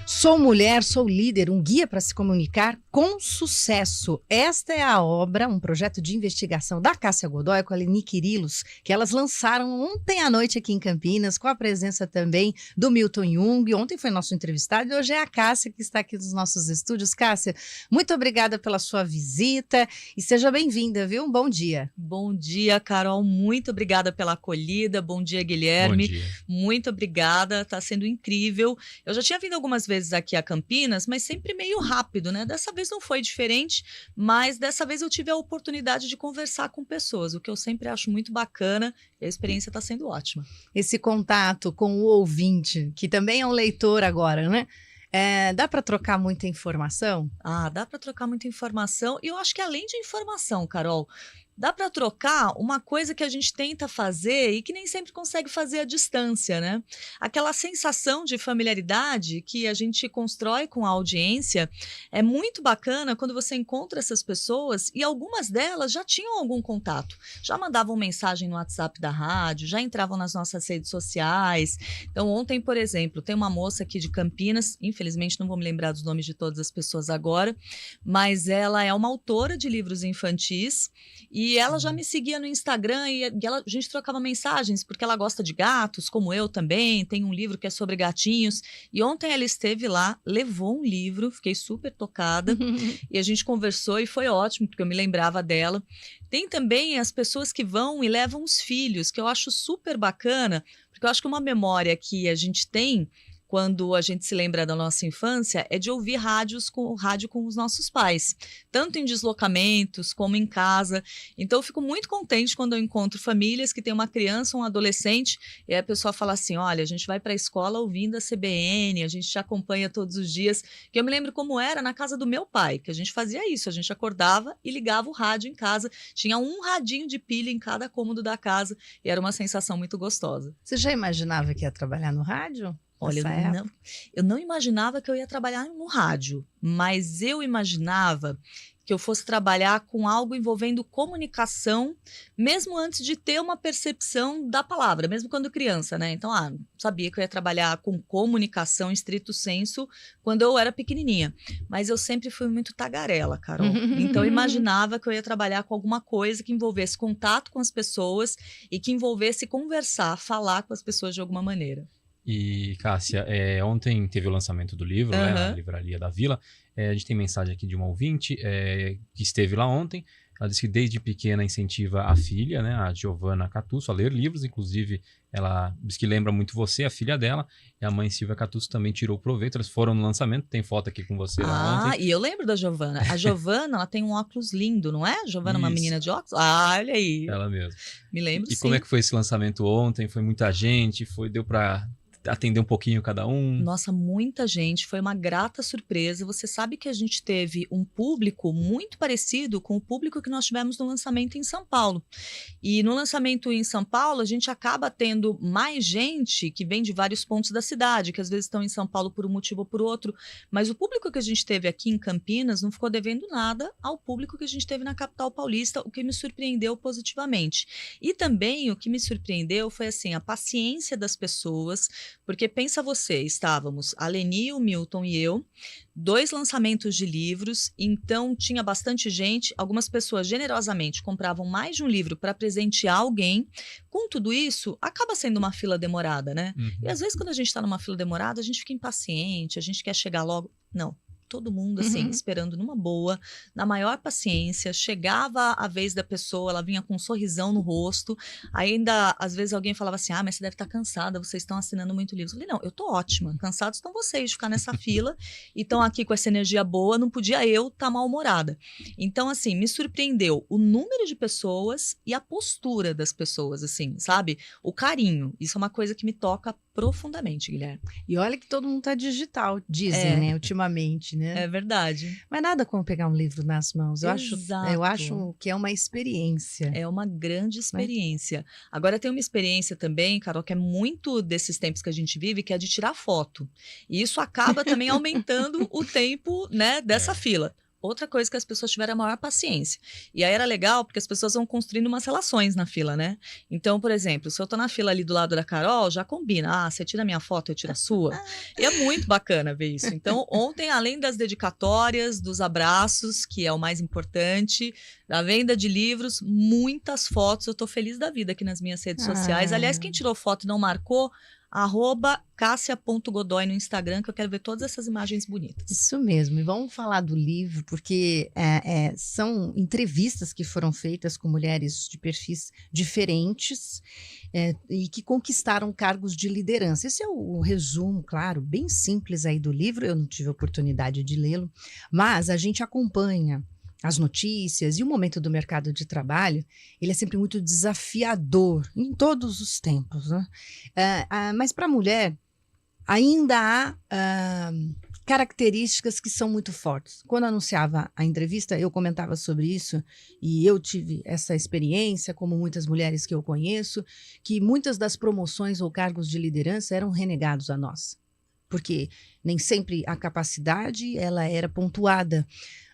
Sou mulher, sou líder, um guia para se comunicar com sucesso. Esta é a obra, um projeto de investigação da Cássia Godoy com a Leni Quirilos, que elas lançaram ontem à noite aqui em Campinas, com a presença também do Milton Jung. Ontem foi nosso entrevistado e hoje é a Cássia que está aqui nos nossos estúdios. Cássia, muito obrigada pela sua visita e seja bem-vinda, viu? Um bom dia. Bom dia, Carol. Muito obrigada pela acolhida. Bom dia, Guilherme. Bom dia. Muito obrigada. Está sendo incrível. Eu já tinha vindo algumas vezes aqui a Campinas, mas sempre meio rápido, né? Dessa vez não foi diferente, mas dessa vez eu tive a oportunidade de conversar com pessoas, o que eu sempre acho muito bacana e a experiência está sendo ótima. Esse contato com o ouvinte, que também é um leitor agora, né? Dá para trocar muita informação? Dá para trocar muita informação e eu acho que além de informação, Carol, dá para trocar uma coisa que a gente tenta fazer e que nem sempre consegue fazer à distância, né? Aquela sensação de familiaridade que a gente constrói com a audiência é muito bacana quando você encontra essas pessoas e algumas delas já tinham algum contato, já mandavam mensagem no WhatsApp da rádio, já entravam nas nossas redes sociais. Então ontem, por exemplo, tem uma moça aqui de Campinas, infelizmente não vou me lembrar dos nomes de todas as pessoas agora, mas ela é uma autora de livros infantis e ela já me seguia no Instagram e a gente trocava mensagens, porque ela gosta de gatos, como eu também, tem um livro que é sobre gatinhos. E ontem ela esteve lá, levou um livro, fiquei super tocada, e a gente conversou e foi ótimo, porque eu me lembrava dela. Tem também as pessoas que vão e levam os filhos, que eu acho super bacana, porque eu acho que uma memória que a gente tem quando a gente se lembra da nossa infância, é de ouvir rádio com os nossos pais, tanto em deslocamentos como em casa. Então, eu fico muito contente quando eu encontro famílias que têm uma criança, um adolescente, e aí a pessoa fala assim, olha, a gente vai para a escola ouvindo a CBN, a gente te acompanha todos os dias, que eu me lembro como era na casa do meu pai, que a gente fazia isso, a gente acordava e ligava o rádio em casa, tinha um radinho de pilha em cada cômodo da casa, e era uma sensação muito gostosa. Você já imaginava que ia trabalhar no rádio? Olha, eu não imaginava que eu ia trabalhar no rádio, mas eu imaginava que eu fosse trabalhar com algo envolvendo comunicação, mesmo antes de ter uma percepção da palavra, mesmo quando criança, né? Então, sabia que eu ia trabalhar com comunicação em estrito sensu quando eu era pequenininha. Mas eu sempre fui muito tagarela, Carol. Então, eu imaginava que eu ia trabalhar com alguma coisa que envolvesse contato com as pessoas e que envolvesse conversar, falar com as pessoas de alguma maneira. E, Cássia, ontem teve o lançamento do livro, né, na Livraria da Vila. A gente tem mensagem aqui de uma ouvinte que esteve lá ontem. Ela disse que desde pequena incentiva a filha, né, a Giovana Catusso, a ler livros. Inclusive, ela diz que lembra muito você, a filha dela. E a mãe Silvia Catusso também tirou proveito. Eles foram no lançamento, tem foto aqui com você lá ontem. E eu lembro da Giovana. A Giovana, ela tem um óculos lindo, não é? A Giovana é uma menina de óculos? Olha aí. Ela mesma. Me lembro, sim. E como é que foi esse lançamento ontem? Foi muita gente? Deu para atender um pouquinho cada um? Nossa, muita gente, foi uma grata surpresa. Você sabe que a gente teve um público muito parecido com o público que nós tivemos no lançamento em São Paulo. E no lançamento em São Paulo, a gente acaba tendo mais gente que vem de vários pontos da cidade, que às vezes estão em São Paulo por um motivo ou por outro, mas o público que a gente teve aqui em Campinas não ficou devendo nada ao público que a gente teve na capital paulista, o que me surpreendeu positivamente. E também o que me surpreendeu foi assim, a paciência das pessoas. Porque pensa você, estávamos a Leni, o Milton e eu, 2 lançamentos de livros, então tinha bastante gente, algumas pessoas generosamente compravam mais de um livro para presentear alguém. Com tudo isso, acaba sendo uma fila demorada, né? E às vezes quando a gente está numa fila demorada, a gente fica impaciente, a gente quer chegar logo. Não. Todo mundo, assim, esperando numa boa, na maior paciência. Chegava a vez da pessoa, ela vinha com um sorrisão no rosto. Ainda, às vezes, alguém falava assim, mas você deve estar cansada, vocês estão assinando muito livro. Eu falei, não, eu tô ótima. Cansados estão vocês de ficar nessa fila e estão aqui com essa energia boa, não podia eu estar mal-humorada. Então, assim, me surpreendeu o número de pessoas e a postura das pessoas, assim, sabe? O carinho. Isso é uma coisa que me toca profundamente, Guilherme. E olha que todo mundo tá digital, dizem, né, ultimamente, né? É verdade. Mas nada como pegar um livro nas mãos. Eu acho que é uma experiência. É uma grande experiência. Agora tem uma experiência também, Carol, que é muito desses tempos que a gente vive, que é de tirar foto. E isso acaba também aumentando o tempo, né, dessa fila. outra coisa que as pessoas tiveram a maior paciência. E aí era legal, porque as pessoas vão construindo umas relações na fila, né? Então, por exemplo, se eu tô na fila ali do lado da Carol, já combina. Ah, você tira a minha foto, eu tiro a sua. E é muito bacana ver isso. Então, ontem, além das dedicatórias, dos abraços, que é o mais importante, da venda de livros, muitas fotos. Eu tô feliz da vida aqui nas minhas redes sociais. Aliás, quem tirou foto e não marcou, @cassia.godoy no Instagram, que eu quero ver todas essas imagens bonitas. Isso mesmo, e vamos falar do livro, porque são entrevistas que foram feitas com mulheres de perfis diferentes e que conquistaram cargos de liderança. Esse é o resumo, claro, bem simples aí do livro. Eu não tive a oportunidade de lê-lo, mas a gente acompanha as notícias e o momento do mercado de trabalho, ele é sempre muito desafiador em todos os tempos, né? Mas para a mulher ainda há características que são muito fortes. Quando anunciava a entrevista, eu comentava sobre isso e eu tive essa experiência, como muitas mulheres que eu conheço, que muitas das promoções ou cargos de liderança eram renegados a nós, porque nem sempre a capacidade ela era pontuada.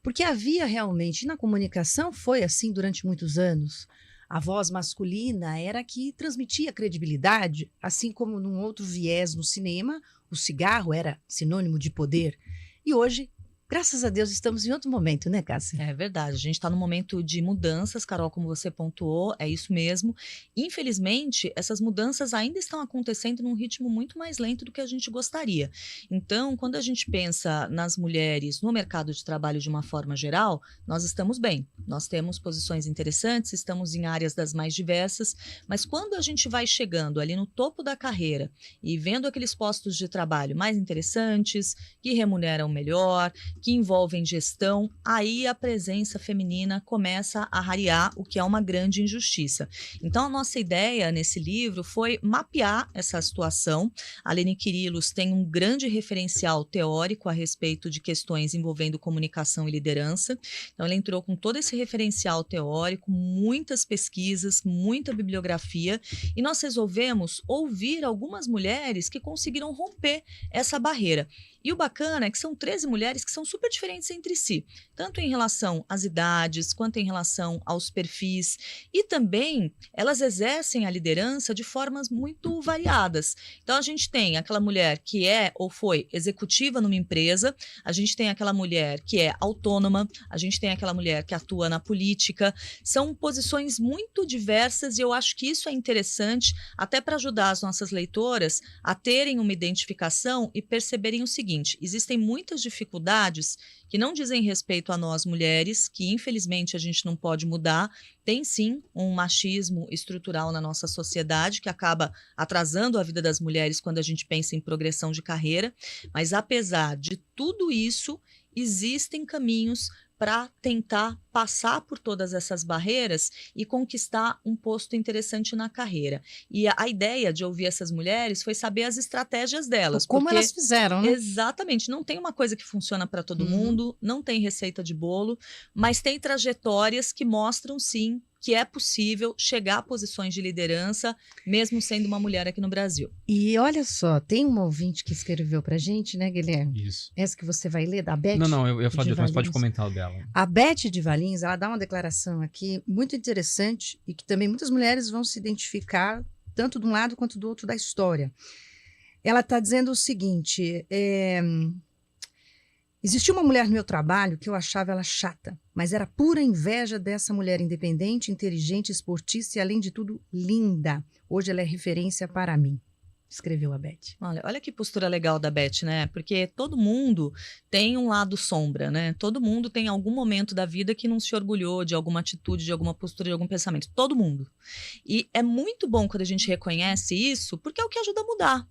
Porque havia realmente, na comunicação foi assim durante muitos anos, a voz masculina era a que transmitia credibilidade, assim como num outro viés no cinema, o cigarro era sinônimo de poder. E hoje, graças a Deus, estamos em outro momento, né, Cássia? É verdade, a gente está num momento de mudanças, Carol, como você pontuou, é isso mesmo. Infelizmente, essas mudanças ainda estão acontecendo num ritmo muito mais lento do que a gente gostaria. Então, quando a gente pensa nas mulheres no mercado de trabalho de uma forma geral, nós estamos bem. Nós temos posições interessantes, estamos em áreas das mais diversas, mas quando a gente vai chegando ali no topo da carreira e vendo aqueles postos de trabalho mais interessantes, que remuneram melhor, que envolvem gestão, aí a presença feminina começa a rarear, o que é uma grande injustiça. Então, a nossa ideia nesse livro foi mapear essa situação. A Leni Quirilos tem um grande referencial teórico a respeito de questões envolvendo comunicação e liderança. Então, ela entrou com todo esse referencial teórico, muitas pesquisas, muita bibliografia, e nós resolvemos ouvir algumas mulheres que conseguiram romper essa barreira. E o bacana é que são 13 mulheres que são super diferentes entre si, tanto em relação às idades, quanto em relação aos perfis, e também elas exercem a liderança de formas muito variadas. Então a gente tem aquela mulher que é ou foi executiva numa empresa, a gente tem aquela mulher que é autônoma, a gente tem aquela mulher que atua na política, são posições muito diversas e eu acho que isso é interessante até para ajudar as nossas leitoras a terem uma identificação e perceberem o seguinte: existem muitas dificuldades que não dizem respeito a nós mulheres, que infelizmente a gente não pode mudar. Tem sim um machismo estrutural na nossa sociedade que acaba atrasando a vida das mulheres quando a gente pensa em progressão de carreira, mas apesar de tudo isso, existem caminhos para tentar passar por todas essas barreiras e conquistar um posto interessante na carreira. E a ideia de ouvir essas mulheres foi saber as estratégias delas. Como porque, elas fizeram, né? Exatamente. Não tem uma coisa que funciona para todo mundo, não tem receita de bolo, mas tem trajetórias que mostram, sim, que é possível chegar a posições de liderança, mesmo sendo uma mulher aqui no Brasil. E olha só, tem uma ouvinte que escreveu pra gente, né, Guilherme? Isso. Essa que você vai ler, da Beth? Não, eu ia falar de outra, mas Valinhos. pode comentar o dela. A Beth de Valinhos, ela dá uma declaração aqui muito interessante e que também muitas mulheres vão se identificar, tanto de um lado quanto do outro da história. Ela está dizendo o seguinte: existia uma mulher no meu trabalho que eu achava ela chata, mas era pura inveja dessa mulher independente, inteligente, esportista e, além de tudo, linda. Hoje ela é referência para mim, escreveu a Beth. Olha que postura legal da Beth, né? Porque todo mundo tem um lado sombra, né? Todo mundo tem algum momento da vida que não se orgulhou de alguma atitude, de alguma postura, de algum pensamento. Todo mundo. E é muito bom quando a gente reconhece isso, porque é o que ajuda a mudar.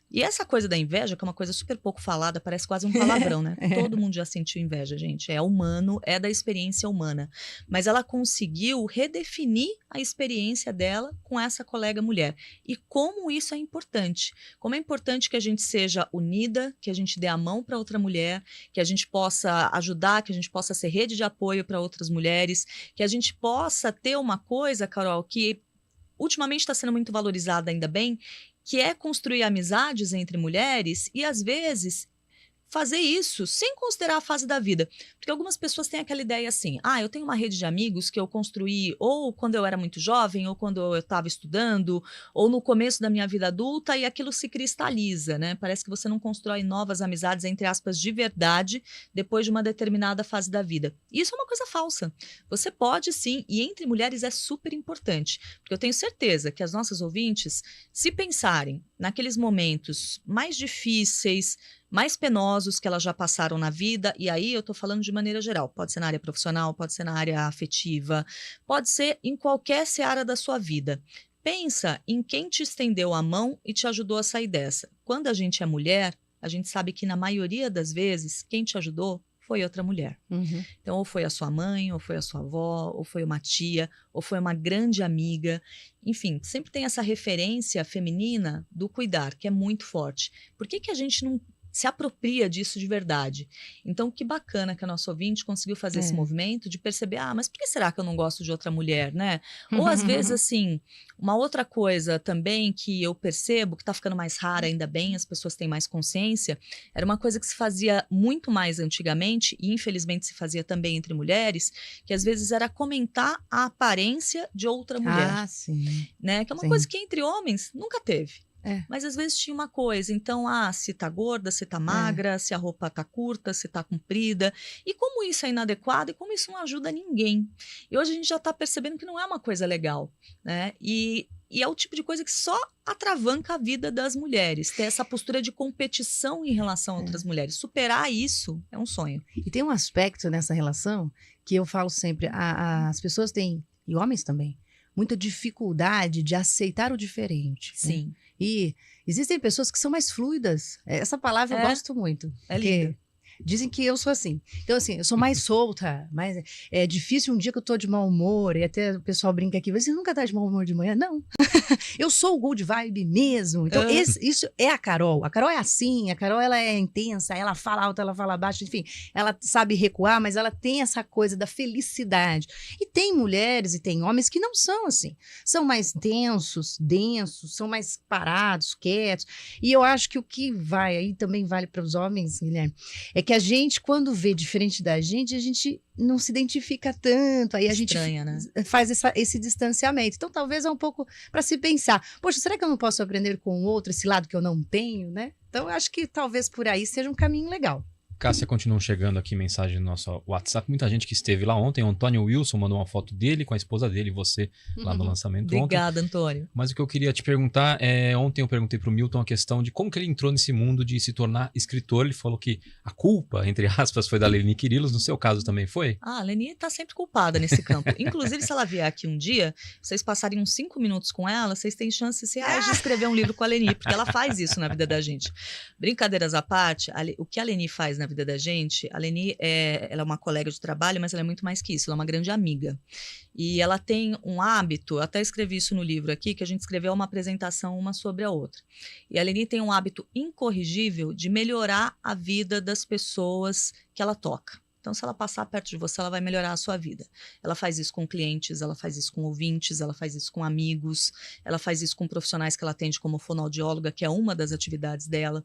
E essa coisa da inveja, que é uma coisa super pouco falada, parece quase um palavrão, né? Todo mundo já sentiu inveja, gente. É humano, é da experiência humana. Mas ela conseguiu redefinir a experiência dela com essa colega mulher. E como isso é importante. Como é importante que a gente seja unida, que a gente dê a mão para outra mulher, que a gente possa ajudar, que a gente possa ser rede de apoio para outras mulheres, que a gente possa ter uma coisa, Carol, que ultimamente está sendo muito valorizada, ainda bem, que é construir amizades entre mulheres e, às vezes, fazer isso sem considerar a fase da vida. Porque algumas pessoas têm aquela ideia assim, eu tenho uma rede de amigos que eu construí ou quando eu era muito jovem, ou quando eu estava estudando, ou no começo da minha vida adulta, e aquilo se cristaliza, né? Parece que você não constrói novas amizades, entre aspas, de verdade, depois de uma determinada fase da vida. E isso é uma coisa falsa. Você pode sim, e entre mulheres é super importante, porque eu tenho certeza que as nossas ouvintes, se pensarem naqueles momentos mais difíceis, mais penosos que elas já passaram na vida, e aí eu tô falando de maneira geral, pode ser na área profissional, pode ser na área afetiva, pode ser em qualquer seara da sua vida. Pensa em quem te estendeu a mão e te ajudou a sair dessa. Quando a gente é mulher, a gente sabe que na maioria das vezes, quem te ajudou foi outra mulher. Então, ou foi a sua mãe, ou foi a sua avó, ou foi uma tia, ou foi uma grande amiga. Enfim, sempre tem essa referência feminina do cuidar, que é muito forte. Por que que a gente não se apropria disso de verdade? Então, que bacana que a nossa ouvinte conseguiu fazer esse movimento de perceber, mas por que será que eu não gosto de outra mulher, né? Ou às vezes, assim, uma outra coisa também que eu percebo, que tá ficando mais rara, ainda bem, as pessoas têm mais consciência, era uma coisa que se fazia muito mais antigamente, e infelizmente se fazia também entre mulheres, que às vezes era comentar a aparência de outra mulher. Sim. Né? Que é uma coisa que entre homens nunca teve. É. Mas às vezes tinha uma coisa, então, se tá gorda, se tá magra, se a roupa tá curta, se tá comprida, e como isso é inadequado e como isso não ajuda ninguém. E hoje a gente já tá percebendo que não é uma coisa legal, né? E é o tipo de coisa que só atravanca a vida das mulheres, ter essa postura de competição em relação a outras mulheres. Superar isso é um sonho. E tem um aspecto nessa relação que eu falo sempre, as pessoas têm, e homens também, muita dificuldade de aceitar o diferente. Sim. Né? E existem pessoas que são mais fluidas. Essa palavra eu gosto muito. É linda. Dizem que eu sou assim. Então, assim, eu sou mais solta, mas é difícil um dia que eu tô de mau humor, e até o pessoal brinca aqui, você nunca tá de mau humor de manhã? Não. Eu sou o good vibe mesmo. Então, isso é a Carol. A Carol é assim, a Carol ela é intensa, ela fala alto, ela fala baixo, enfim, ela sabe recuar, mas ela tem essa coisa da felicidade. E tem mulheres e tem homens que não são assim. São mais densos, são mais parados, quietos. E eu acho que o que vai, aí também vale para os homens, Guilherme, é que a gente, quando vê diferente da gente, a gente não se identifica tanto, aí a Estranha, gente né? faz esse distanciamento. Então, talvez é um pouco para se pensar, poxa, será que eu não posso aprender com o outro esse lado que eu não tenho, né? Então, eu acho que talvez por aí seja um caminho legal. Cássia, continuam chegando aqui mensagem no nosso WhatsApp. Muita gente que esteve lá ontem. O Antônio Wilson mandou uma foto dele com a esposa dele e você lá no lançamento ontem. Obrigada, Antônio. Mas o que eu queria te perguntar ontem eu perguntei para o Milton a questão de como que ele entrou nesse mundo de se tornar escritor. Ele falou que a culpa, entre aspas, foi da Leni Quirilos. No seu caso também foi? A Leni tá sempre culpada nesse campo. Inclusive, se ela vier aqui um dia, vocês passarem uns 5 minutos com ela, vocês têm chances reais de escrever um livro com a Leni, porque ela faz isso na vida da gente. Brincadeiras à parte, o que a Leni faz na vida da gente, a Leni ela é uma colega de trabalho, mas ela é muito mais que isso, ela é uma grande amiga. E ela tem um hábito, até escrevi isso no livro aqui, que a gente escreveu uma apresentação uma sobre a outra. E a Leni tem um hábito incorrigível de melhorar a vida das pessoas que ela toca. Então, se ela passar perto de você, ela vai melhorar a sua vida. Ela faz isso com clientes, ela faz isso com ouvintes, ela faz isso com amigos, ela faz isso com profissionais que ela atende como fonoaudióloga, que é uma das atividades dela.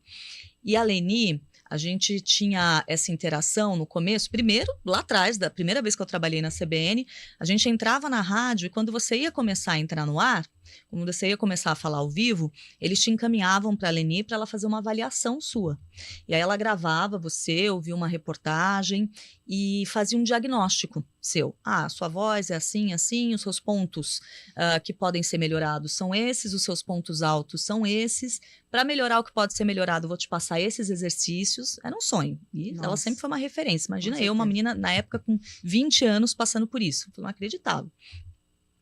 E a Leni, a gente tinha essa interação no começo, primeiro, lá atrás, da primeira vez que eu trabalhei na CBN, a gente entrava na rádio e quando você ia começar a entrar no ar, quando você ia começar a falar ao vivo, eles te encaminhavam para a Leni para ela fazer uma avaliação sua. E aí ela gravava você, ouvia uma reportagem e fazia um diagnóstico seu. Sua voz é assim, assim, os seus pontos que podem ser melhorados são esses, os seus pontos altos são esses. Para melhorar o que pode ser melhorado, eu vou te passar esses exercícios. Era um sonho. E ela sempre foi uma referência. Imagina eu, uma menina, na época, com 20 anos, passando por isso. Foi inacreditável.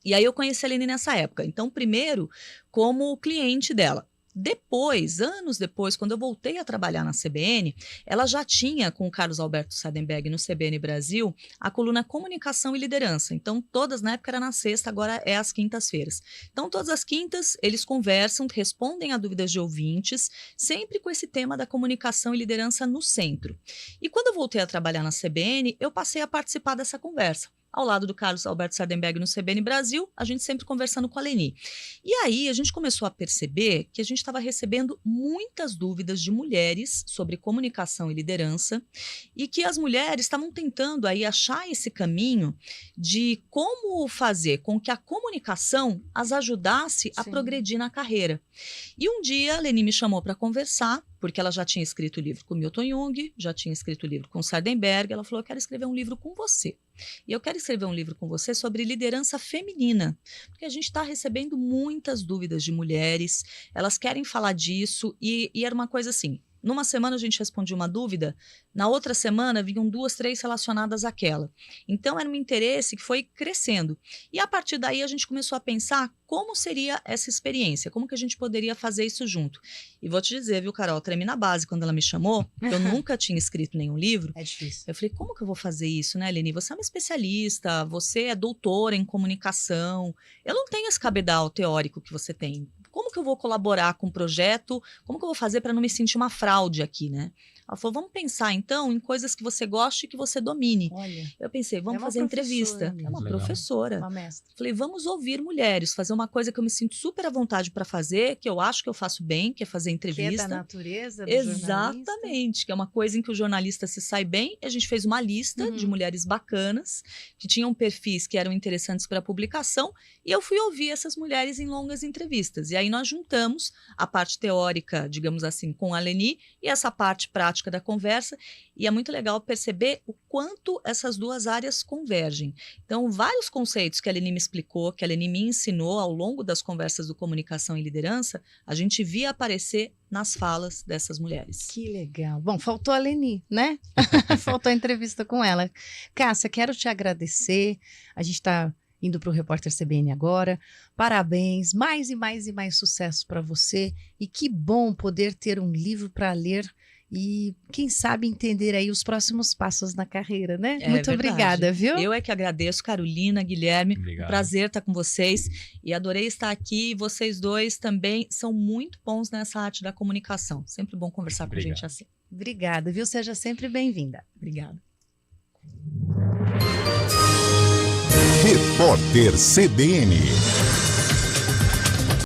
E aí eu conheci a Leni nessa época. Então, primeiro, como cliente dela. Depois, anos depois, quando eu voltei a trabalhar na CBN, ela já tinha, com o Carlos Alberto Seidenberg no CBN Brasil, a coluna Comunicação e Liderança. Então, todas, na época era na sexta, agora é às quintas-feiras. Então, todas as quintas, eles conversam, respondem a dúvidas de ouvintes, sempre com esse tema da comunicação e liderança no centro. E quando eu voltei a trabalhar na CBN, eu passei a participar dessa conversa. ao lado do Carlos Alberto Sardenberg no CBN Brasil, a gente sempre conversando com a Leni. E aí a gente começou a perceber que a gente estava recebendo muitas dúvidas de mulheres sobre comunicação e liderança e que as mulheres estavam tentando aí achar esse caminho de como fazer com que a comunicação as ajudasse a progredir na carreira. E um dia a Leni me chamou para conversar, porque ela já tinha escrito o livro com Milton Jung, já tinha escrito o livro com Sardenberg. Ela falou: eu quero escrever um livro com você. E eu quero escrever um livro com você sobre liderança feminina, porque a gente está recebendo muitas dúvidas de mulheres, elas querem falar disso, e era uma coisa assim, numa semana a gente respondia uma dúvida, na outra semana vinham 2, 3 relacionadas àquela. Então era um interesse que foi crescendo. E a partir daí a gente começou a pensar como seria essa experiência, como que a gente poderia fazer isso junto. E vou te dizer, viu, Carol, tremi na base quando ela me chamou, eu nunca tinha escrito nenhum livro. É difícil. Eu falei: como que eu vou fazer isso, né, Leni? Você é uma especialista, você é doutora em comunicação, eu não tenho esse cabedal teórico que você tem. Como que eu vou colaborar com o projeto? Como que eu vou fazer para não me sentir uma fraude aqui, né? Ela falou: vamos pensar então em coisas que você goste e que você domine. Olha, eu pensei: vamos fazer entrevista. É uma professora. Uma mestra. Falei: vamos ouvir mulheres, fazer uma coisa que eu me sinto super à vontade para fazer, que eu acho que eu faço bem, que é fazer entrevista. Que é da natureza do Exatamente, que é uma coisa em que o jornalista se sai bem. A gente fez uma lista de mulheres bacanas, que tinham perfis que eram interessantes para publicação, e eu fui ouvir essas mulheres em longas entrevistas. E aí nós juntamos a parte teórica, digamos assim, com a Leni, e essa parte prática da conversa, e é muito legal perceber o quanto essas duas áreas convergem. Então, vários conceitos que a Leni me explicou, que a Leni me ensinou ao longo das conversas do Comunicação e Liderança, a gente via aparecer nas falas dessas mulheres. Que legal. Bom, faltou a Leni, né? Faltou a entrevista com ela. Cássia, quero te agradecer. A gente está indo para o Repórter CBN agora. Parabéns, mais e mais e mais sucesso para você. E que bom poder ter um livro para ler e, quem sabe, entender aí os próximos passos na carreira, né? Muito obrigada, viu? Eu é que agradeço, Carolina, Guilherme. Obrigado. Um prazer estar com vocês e adorei estar aqui. Vocês dois também são muito bons nessa arte da comunicação. Sempre bom conversar com gente assim. Obrigada, viu? Seja sempre bem-vinda. Obrigada. Repórter CBN.